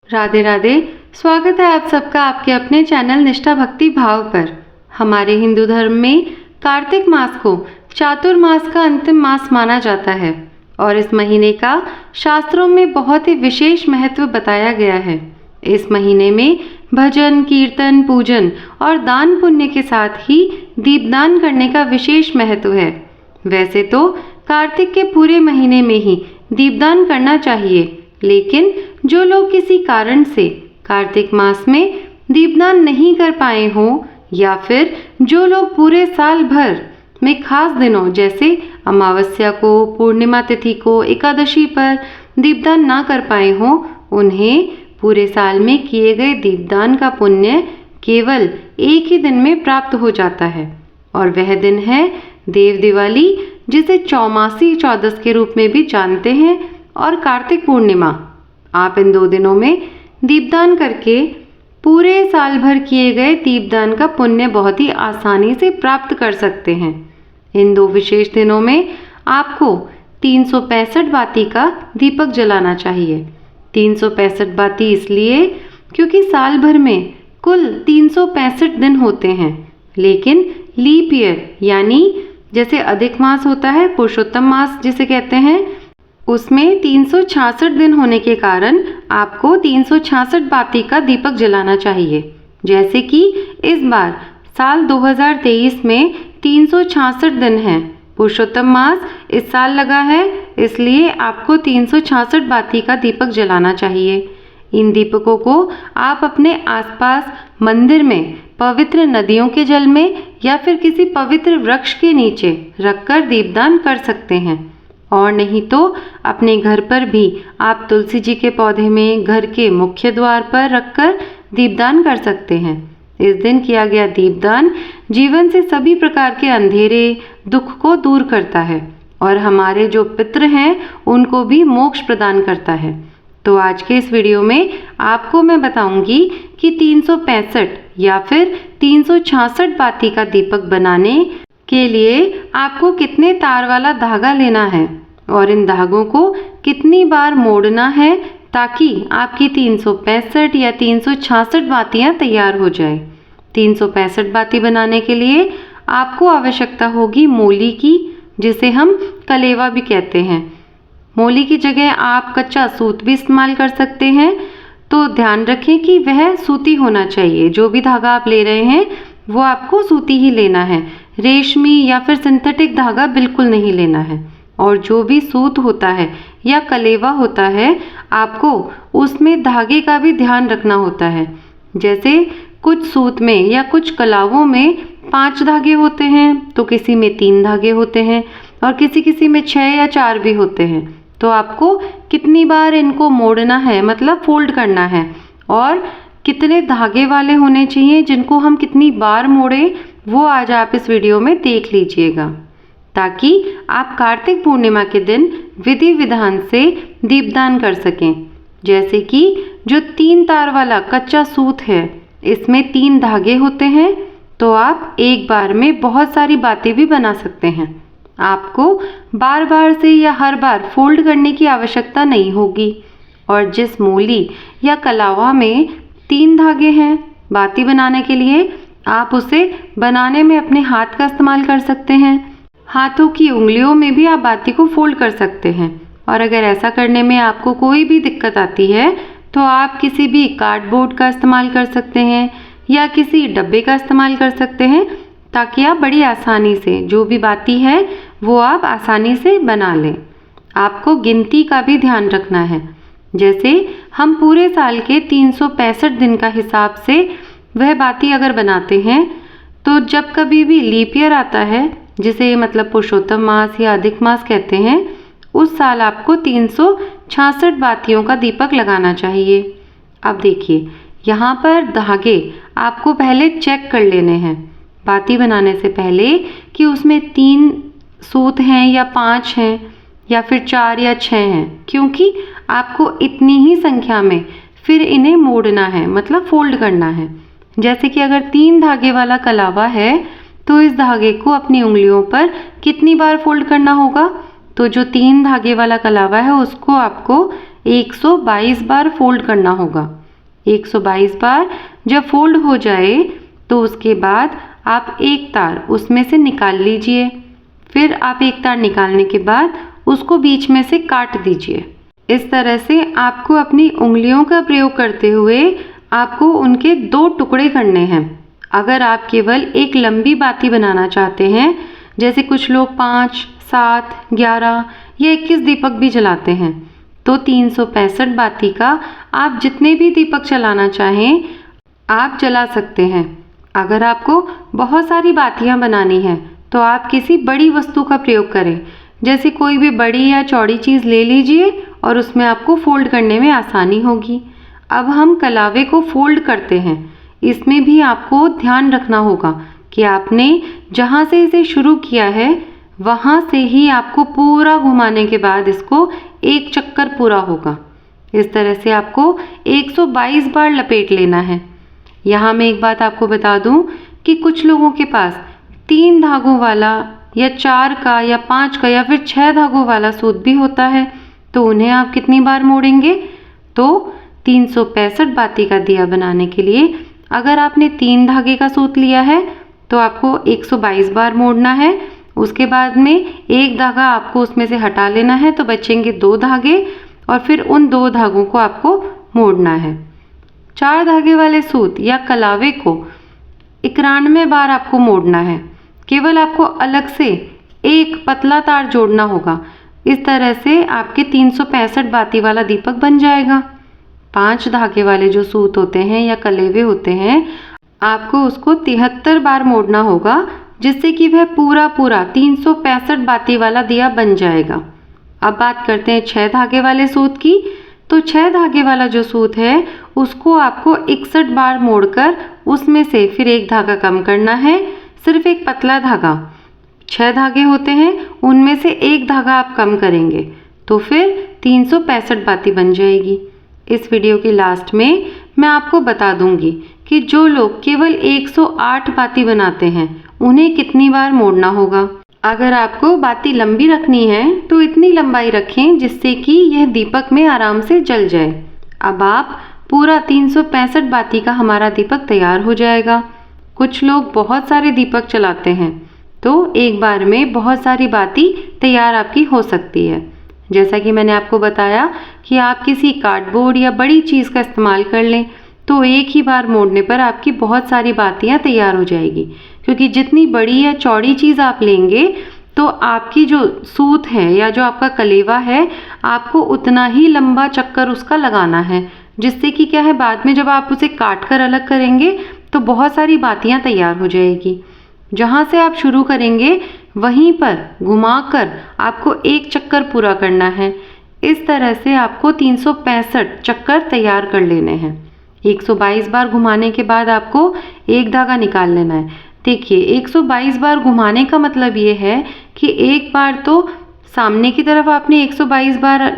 राधे राधे। स्वागत है आप सबका आपके अपने चैनल निष्ठा भक्ति भाव पर। हमारे हिंदू धर्म में कार्तिक मास को चातुर्मास का अंतिम मास माना जाता है और इस महीने का शास्त्रों में बहुत ही विशेष महत्व बताया गया है। इस महीने में भजन, कीर्तन, पूजन और दान पुण्य के साथ ही दीपदान करने का विशेष महत्व है। वैसे तो कार्तिक के पूरे महीने में ही दीपदान करना चाहिए, लेकिन जो लोग किसी कारण से कार्तिक मास में दीपदान नहीं कर पाए हों या फिर जो लोग पूरे साल भर में खास दिनों जैसे अमावस्या को, पूर्णिमा तिथि को, एकादशी पर दीपदान ना कर पाए हों, उन्हें पूरे साल में किए गए दीपदान का पुण्य केवल एक ही दिन में प्राप्त हो जाता है और वह दिन है देव दिवाली, जिसे चौमासी चौदस के रूप में भी जानते हैं, और कार्तिक पूर्णिमा। आप इन 2 दिनों में दीपदान करके पूरे साल भर किए गए दीपदान का पुण्य बहुत ही आसानी से प्राप्त कर सकते हैं। इन 2 विशेष दिनों में आपको 365 बाती का दीपक जलाना चाहिए। 365 बाती इसलिए क्योंकि साल भर में कुल 365 दिन होते हैं, लेकिन लीप ईयर यानी जैसे अधिक मास होता है, पुरुषोत्तम मास जिसे कहते हैं, उसमें 366 दिन होने के कारण आपको 366 बाती का दीपक जलाना चाहिए। जैसे कि इस बार साल 2023 में 366 दिन हैं। पुरुषोत्तम मास इस साल लगा है, इसलिए आपको 366 बाती का दीपक जलाना चाहिए। इन दीपकों को आप अपने आसपास मंदिर में, पवित्र नदियों के जल में या फिर किसी पवित्र वृक्ष के नीचे रखकर दीपदान कर सकते हैं, और नहीं तो अपने घर पर भी आप तुलसी जी के पौधे में घर के मुख्य द्वार पर रखकर दीपदान कर सकते हैं। इस दिन किया गया दीपदान जीवन से सभी प्रकार के अंधेरे, दुख को दूर करता है और हमारे जो पितृ हैं उनको भी मोक्ष प्रदान करता है। तो आज के इस वीडियो में आपको मैं बताऊंगी कि 365 या फिर 366 बाती का दीपक बनाने के लिए आपको कितने तार वाला धागा लेना है और इन धागों को कितनी बार मोड़ना है ताकि आपकी 365 या 366 बातियां तैयार हो जाए। 365 बाती बनाने के लिए आपको आवश्यकता होगी मूली की, जिसे हम कलेवा भी कहते हैं। मूली की जगह आप कच्चा सूत भी इस्तेमाल कर सकते हैं। तो ध्यान रखें कि वह सूती होना चाहिए। जो भी धागा आप ले रहे हैं वो आपको सूती ही लेना है। रेशमी या फिर सिंथेटिक धागा बिल्कुल नहीं लेना है। और जो भी सूत होता है या कलेवा होता है, आपको उसमें धागे का भी ध्यान रखना होता है। जैसे कुछ सूत में या कुछ कलावों में 5 धागे होते हैं, तो किसी में 3 धागे होते हैं और किसी में 6 या 4 भी होते हैं। तो आपको कितनी बार इनको मोड़ना है, मतलब फोल्ड करना है, और कितने धागे वाले होने चाहिए जिनको हम कितनी बार मोड़े, वो आज आप इस वीडियो में देख लीजिएगा, ताकि आप कार्तिक पूर्णिमा के दिन विधि विधान से दीपदान कर सकें। जैसे कि जो 3 तार वाला कच्चा सूत है, इसमें 3 धागे होते हैं, तो आप एक बार में बहुत सारी बातें भी बना सकते हैं। आपको बार बार से या हर बार फोल्ड करने की आवश्यकता नहीं होगी। और जिस मूली या कलावा में 3 धागे हैं बाती बनाने के लिए, आप उसे बनाने में अपने हाथ का इस्तेमाल कर सकते हैं। हाथों की उंगलियों में भी आप बाती को फोल्ड कर सकते हैं। और अगर ऐसा करने में आपको कोई भी दिक्कत आती है तो आप किसी भी कार्डबोर्ड का इस्तेमाल कर सकते हैं या किसी डब्बे का इस्तेमाल कर सकते हैं, ताकि आप बड़ी आसानी से जो भी बाती है वो आप आसानी से बना लें। आपको गिनती का भी ध्यान रखना है। जैसे हम पूरे साल के 365 दिन का हिसाब से वह बाती अगर बनाते हैं, तो जब कभी भी लीप ईयर आता है, जिसे मतलब पुरुषोत्तम मास या अधिक मास कहते हैं, उस साल आपको 366 बातियों का दीपक लगाना चाहिए। अब देखिए, यहाँ पर धागे आपको पहले चेक कर लेने हैं बाती बनाने से पहले कि उसमें 3 सूत हैं या 5 हैं या फिर 4 या 6 हैं, क्योंकि आपको इतनी ही संख्या में फिर इन्हें मोड़ना है, मतलब फोल्ड करना है। जैसे कि अगर 3 धागे वाला कलावा है, तो इस धागे को अपनी उंगलियों पर कितनी बार फोल्ड करना होगा, तो जो 3 धागे वाला कलावा है उसको आपको 122 बार फोल्ड करना होगा। 122 बार जब फोल्ड हो जाए तो उसके बाद आप एक तार उसमें से निकाल लीजिए। फिर आप एक तार निकालने के बाद उसको बीच में से काट दीजिए। इस तरह से आपको अपनी उंगलियों का प्रयोग करते हुए आपको उनके 2 टुकड़े करने हैं। अगर आप केवल एक लंबी बाती बनाना चाहते हैं, जैसे कुछ लोग 5, 7, 11 या 21 दीपक भी जलाते हैं, तो 365 बाती का आप जितने भी दीपक जलाना चाहें आप जला सकते हैं। अगर आपको बहुत सारी बातियां बनानी है तो आप किसी बड़ी वस्तु का प्रयोग करें, जैसे कोई भी बड़ी या चौड़ी चीज़ ले लीजिए और उसमें आपको फोल्ड करने में आसानी होगी। अब हम कलावे को फोल्ड करते हैं। इसमें भी आपको ध्यान रखना होगा कि आपने जहाँ से इसे शुरू किया है वहाँ से ही आपको पूरा घुमाने के बाद इसको एक चक्कर पूरा होगा। इस तरह से आपको 122 बार लपेट लेना है। यहाँ मैं एक बात आपको बता दूँ कि कुछ लोगों के पास 3 धागों वाला या 4 का या 5 का या फिर 6 धागों वाला सूत भी होता है, तो उन्हें आप कितनी बार मोड़ेंगे? तो 365 बाती का दिया बनाने के लिए अगर आपने 3 धागे का सूत लिया है तो आपको 122 बार मोड़ना है। उसके बाद में एक धागा आपको उसमें से हटा लेना है, तो बचेंगे 2 धागे और फिर उन 2 धागों को आपको मोड़ना है। 4 धागे वाले सूत या कलावे को 91 बार आपको मोड़ना है। केवल आपको अलग से एक पतला तार जोड़ना होगा। इस तरह से आपके 365 बाती वाला दीपक बन जाएगा। 5 धागे वाले जो सूत होते हैं या कलेवे होते हैं, आपको उसको 73 बार मोड़ना होगा, जिससे कि वह पूरा 365 बाती वाला दिया बन जाएगा। अब बात करते हैं 6 धागे वाले सूत की। तो 6 धागे वाला जो सूत है उसको आपको 61 बार मोड़कर उसमें से फिर एक धागा कम करना है, सिर्फ एक पतला धागा। 6 धागे होते हैं, उनमें से एक धागा आप कम करेंगे तो फिर 365 बाती बन जाएगी। इस वीडियो की लास्ट में मैं आपको बता दूंगी कि जो लोग केवल 108 बाती बनाते हैं उन्हें कितनी बार मोड़ना होगा। अगर आपको बाती लंबी रखनी है तो इतनी लंबाई रखें जिससे कि यह दीपक में आराम से जल जाए। अब आप पूरा 365 बाती का हमारा दीपक तैयार हो जाएगा। कुछ लोग बहुत सारे दीपक चलाते हैं, तो एक बार में बहुत सारी बाती तैयार आपकी हो सकती है। जैसा कि मैंने आपको बताया कि आप किसी कार्डबोर्ड या बड़ी चीज़ का इस्तेमाल कर लें तो एक ही बार मोड़ने पर आपकी बहुत सारी बातियां तैयार हो जाएगी, क्योंकि जितनी बड़ी या चौड़ी चीज़ आप लेंगे तो आपकी जो सूत है या जो आपका कलेवा है आपको उतना ही लंबा चक्कर उसका लगाना है, जिससे कि क्या है बाद में जब आप उसे काट कर अलग करेंगे तो बहुत सारी बातियां तैयार हो जाएगी। जहाँ से आप शुरू करेंगे वहीं पर घुमाकर आपको एक चक्कर पूरा करना है। इस तरह से आपको 365 चक्कर तैयार कर लेने हैं। 122 बार घुमाने के बाद आपको एक धागा निकाल लेना है। देखिए 122 बार घुमाने का मतलब ये है कि एक बार तो सामने की तरफ आपने 122 बार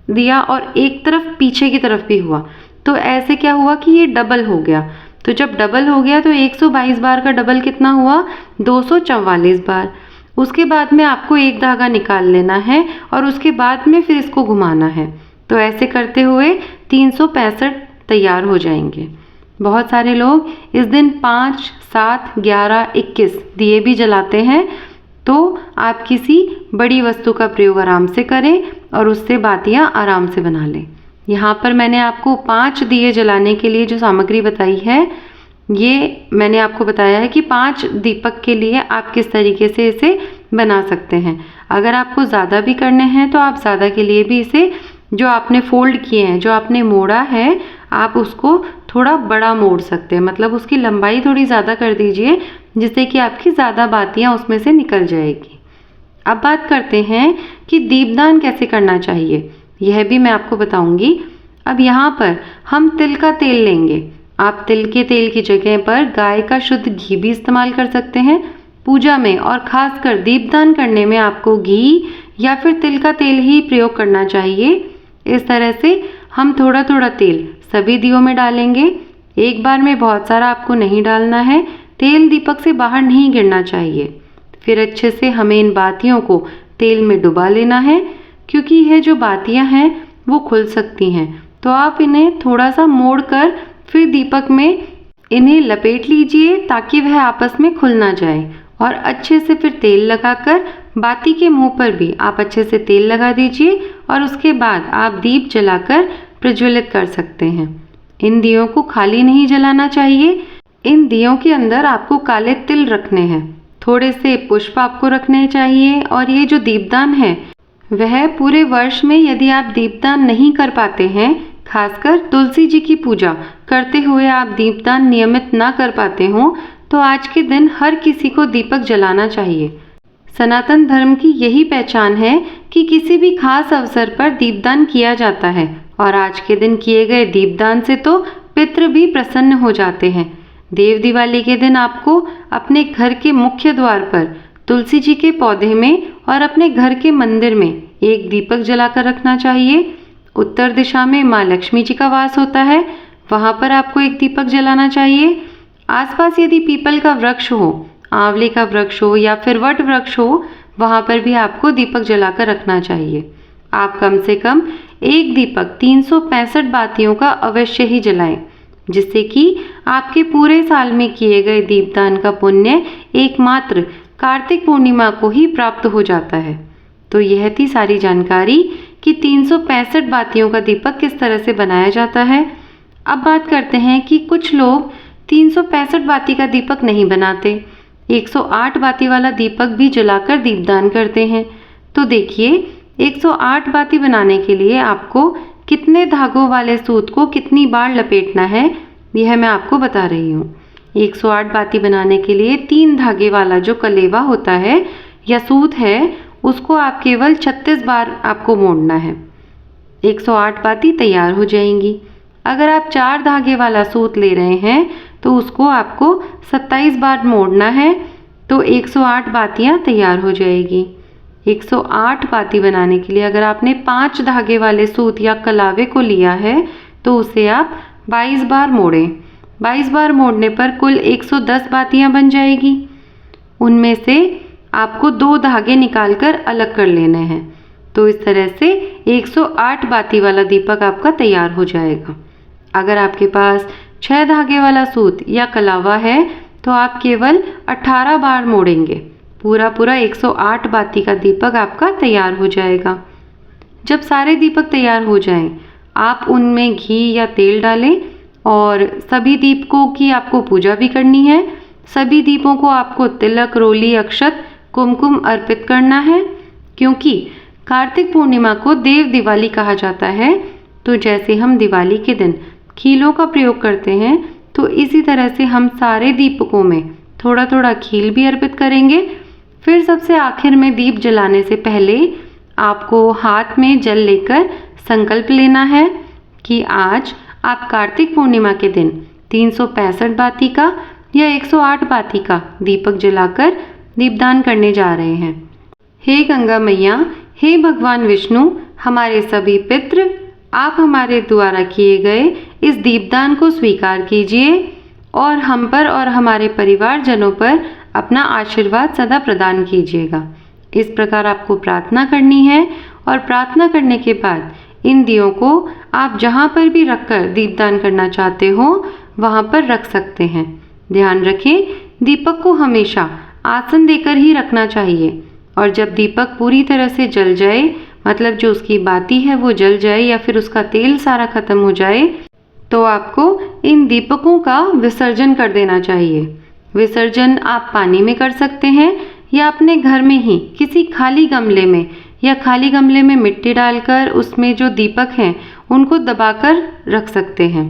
दिया और एक तरफ पीछे की तरफ भी हुआ, तो ऐसे क्या हुआ कि ये डबल हो गया। तो जब डबल हो गया तो 122 बार का डबल कितना हुआ? 244 बार। उसके बाद में आपको एक धागा निकाल लेना है और उसके बाद में फिर इसको घुमाना है। तो ऐसे करते हुए 365 तैयार हो जाएंगे। बहुत सारे लोग इस दिन 5, 7, 11, 21 दिए भी जलाते हैं, तो आप किसी बड़ी वस्तु का प्रयोग आराम से करें और उससे बातियां आराम से बना लें। यहाँ पर मैंने आपको 5 दिए जलाने के लिए जो सामग्री बताई है, ये मैंने आपको बताया है कि 5 दीपक के लिए आप किस तरीके से इसे बना सकते हैं। अगर आपको ज़्यादा भी करने हैं तो आप ज़्यादा के लिए भी इसे जो आपने फोल्ड किए हैं, जो आपने मोड़ा है, आप उसको थोड़ा बड़ा मोड़ सकते हैं, मतलब उसकी लंबाई थोड़ी ज़्यादा कर दीजिए जिससे कि आपकी ज़्यादा बातियाँ उसमें से निकल जाएगी। अब बात करते हैं कि दीपदान कैसे करना चाहिए, यह भी मैं आपको बताऊंगी। अब यहाँ पर हम तिल का तेल लेंगे। आप तिल के तेल की जगह पर गाय का शुद्ध घी भी इस्तेमाल कर सकते हैं। पूजा में और ख़ासकर दीपदान करने में आपको घी या फिर तिल का तेल ही प्रयोग करना चाहिए। इस तरह से हम थोड़ा थोड़ा तेल सभी दियों में डालेंगे। एक बार में बहुत सारा आपको नहीं डालना है। तेल दीपक से बाहर नहीं गिरना चाहिए। फिर अच्छे से हमें इन बातियों को तेल में डुबा लेना है, क्योंकि यह जो बातियां हैं वो खुल सकती हैं। तो आप इन्हें थोड़ा सा मोड़ कर फिर दीपक में इन्हें लपेट लीजिए ताकि वह आपस में खुल ना जाए। और अच्छे से फिर तेल लगाकर बाती के मुंह पर भी आप अच्छे से तेल लगा दीजिए और उसके बाद आप दीप जलाकर प्रज्वलित कर सकते हैं। इन दियों को खाली नहीं जलाना चाहिए। इन दियों के अंदर आपको काले तिल रखने हैं, थोड़े से पुष्प आपको रखने चाहिए। और ये जो दीपदान है वह पूरे वर्ष में यदि आप दीपदान नहीं कर पाते हैं, खासकर तुलसी जी की पूजा करते हुए आप दीपदान नियमित ना कर पाते हो, तो आज के दिन हर किसी को दीपक जलाना चाहिए। सनातन धर्म की यही पहचान है कि किसी भी खास अवसर पर दीपदान किया जाता है और आज के दिन किए गए दीपदान से तो पितृ भी प्रसन्न हो जाते हैं। देव दिवाली के दिन आपको अपने घर के मुख्य द्वार पर तुलसी जी के पौधे में और अपने घर के मंदिर में एक दीपक जलाकर रखना चाहिए। उत्तर दिशा में माँ लक्ष्मी जी का वास होता है, वहाँ पर आपको एक दीपक जलाना चाहिए। आसपास यदि पीपल का वृक्ष हो, आंवले का वृक्ष हो या फिर वट वृक्ष हो, वहाँ पर भी आपको दीपक जलाकर रखना चाहिए। आप कम से कम एक दीपक 365 बातियों का अवश्य ही जलाएं, जिससे कि आपके पूरे साल में किए गए दीपदान का पुण्य एकमात्र कार्तिक पूर्णिमा को ही प्राप्त हो जाता है। तो यह थी सारी जानकारी कि 365 बातियों का दीपक किस तरह से बनाया जाता है। अब बात करते हैं कि कुछ लोग 365 बाती का दीपक नहीं बनाते, 108 बाती वाला दीपक भी जलाकर दीपदान करते हैं। तो देखिए, 108 बाती बनाने के लिए आपको कितने धागों वाले सूत को कितनी बार लपेटना है, यह मैं आपको बता रही हूँ। 108 बाती बनाने के लिए 3 धागे वाला जो कलेवा होता है या सूत है, उसको आप केवल 36 बार आपको मोड़ना है। 108 बाती तैयार हो जाएंगी। अगर आप 4 धागे वाला सूत ले रहे हैं तो उसको आपको 27 बार मोड़ना है, तो 108 बातियाँ तैयार हो जाएगी। 108 बाती बनाने के लिए अगर आपने 5 धागे वाले सूत या कलावे को लिया है तो उसे आप 22 बार मोड़ें। 22 बार मोड़ने पर कुल 110 बातियाँ बन जाएगी। उनमें से आपको 2 धागे निकालकर अलग कर लेने हैं। तो इस तरह से 108 बाती वाला दीपक आपका तैयार हो जाएगा। अगर आपके पास 6 धागे वाला सूत या कलावा है तो आप केवल 18 बार मोड़ेंगे। पूरा 108 बाती का दीपक आपका तैयार हो जाएगा। जब सारे दीपक तैयार हो जाएं, आप उनमें घी या तेल डालें और सभी दीपकों की आपको पूजा भी करनी है। सभी दीपों को आपको तिलक, रोली, अक्षत, कुमकुम अर्पित करना है, क्योंकि कार्तिक पूर्णिमा को देव दिवाली कहा जाता है। तो जैसे हम दिवाली के दिन खीलों का प्रयोग करते हैं, तो इसी तरह से हम सारे दीपकों में थोड़ा थोड़ा खील भी अर्पित करेंगे। फिर सबसे आखिर में दीप जलाने से पहले आपको हाथ में जल लेकर संकल्प लेना है कि आज आप कार्तिक पूर्णिमा के दिन 365 बाती का या 108 बाती का दीपक जलाकर दीपदान करने जा रहे हैं। हे गंगा मैया, हे भगवान विष्णु, हमारे सभी पितृ, आप हमारे द्वारा किए गए इस दीपदान को स्वीकार कीजिए और हम पर और हमारे परिवारजनों पर अपना आशीर्वाद सदा प्रदान कीजिएगा। इस प्रकार आपको प्रार्थना करनी है और प्रार्थना करने के बाद इन दियों को आप जहाँ पर भी रखकर दीपदान करना चाहते हो वहाँ पर रख सकते हैं। ध्यान रखें, दीपक को हमेशा आसन देकर ही रखना चाहिए और जब दीपक पूरी तरह से जल जाए, मतलब जो उसकी बाती है वो जल जाए या फिर उसका तेल सारा खत्म हो जाए, तो आपको इन दीपकों का विसर्जन कर देना चाहिए। विसर्जन आप पानी में कर सकते हैं या अपने घर में ही किसी खाली गमले में या खाली गमले में मिट्टी डालकर उसमें जो दीपक हैं उनको दबाकर रख सकते हैं।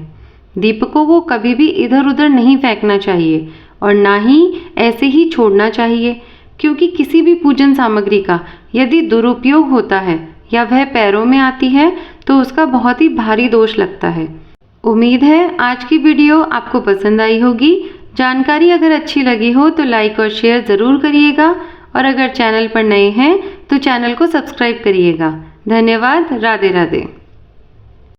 दीपकों को कभी भी इधर उधर नहीं फेंकना चाहिए और ना ही ऐसे ही छोड़ना चाहिए, क्योंकि किसी भी पूजन सामग्री का यदि दुरुपयोग होता है या वह पैरों में आती है तो उसका बहुत ही भारी दोष लगता है। उम्मीद है आज की वीडियो आपको पसंद आई होगी। जानकारी अगर अच्छी लगी हो तो लाइक और शेयर ज़रूर करिएगा और अगर चैनल पर नए हैं तो चैनल को सब्सक्राइब करिएगा। धन्यवाद। राधे राधे।